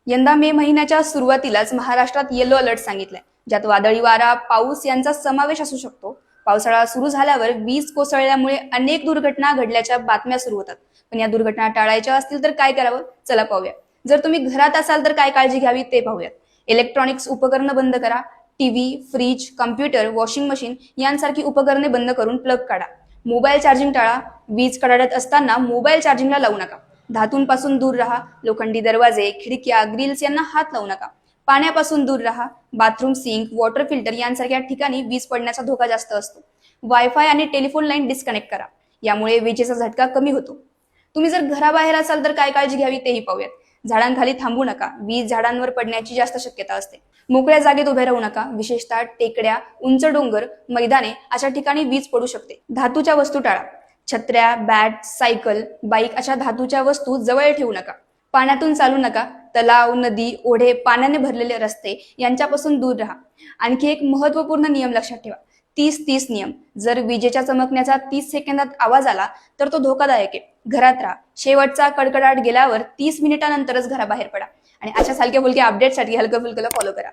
यंदा मे महिन्याच्या सुरुवातीलाच महाराष्ट्रात येलो अलर्ट सांगितलाय, ज्यात वादळी वारा, पाऊस यांचा समावेश असू शकतो. पावसाळा सुरू झाल्यावर वीज कोसळल्यामुळे अनेक दुर्घटना घडल्याच्या बातम्या सुरू होतात. पण या दुर्घटना टाळायच्या असतील तर काय करावं, चला पाहूया. जर तुम्ही घरात असाल तर काय काळजी घ्यावी ते पाहूयात. इलेक्ट्रॉनिक्स उपकरणं बंद करा. TV, fridge, computer, washing machine यांसारखी उपकरणे बंद करून प्लग काढा. मोबाईल चार्जिंग टाळा. वीज कडाडत असताना मोबाईल चार्जिंगला लावू नका. धातूंपासून दूर राहा. लोखंडी दरवाजे, खिडक्या, ग्रिल्स यांना हात लावू नका. पाण्यापासून दूर राहा. बाथरूम, सिंक, वॉटर फिल्टर यांसारख्या ठिकाणी वीज पडण्याचा धोका जास्त असतो. वायफाय आणि टेलिफोन लाईन डिस्कनेक्ट करा. यामुळे विजेचा झटका कमी होतो. तुम्ही जर घराबाहेर असाल तर काय काळजी घ्यावी तेही पाहूयात. झाडांखाली थांबू नका. वीज झाडांवर पडण्याची जास्त शक्यता असते. मोकळ्या जागेत उभे राहू नका. विशेषतः टेकड्या, उंच डोंगर, मैदाने अशा ठिकाणी वीज पडू शकते. धातूच्या वस्तू टाळा. छत्र्या, बॅट, सायकल, बाईक अशा धातूच्या वस्तू जवळ ठेवू नका. पाण्यातून चालू नका. तलाव, नदी, ओढे, पाण्याने भरलेले रस्ते यांच्यापासून दूर राहा. आणखी एक महत्वपूर्ण नियम लक्षात ठेवा. 30-30 नियम. जर विजेच्या चमकण्याचा 30 सेकंदात आवाज आला तर तो धोकादायक आहे. घरात राहा. शेवटचा कडकडाट गेल्यावर 30 मिनिटानंतरच घराबाहेर पडा. आणि अशा हलक्या फुलक्या अपडेटसाठी हलकं फुलकं फॉलो करा.